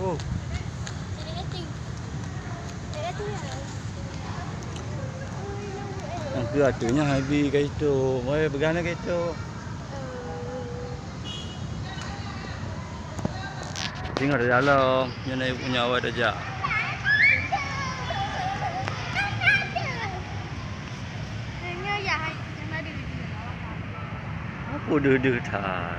Oh, yang tu atunya habis kat situ. Mari bergana kat situ. Tengok dari dalam. Yang naik punya awak dah. Apa duduk tak?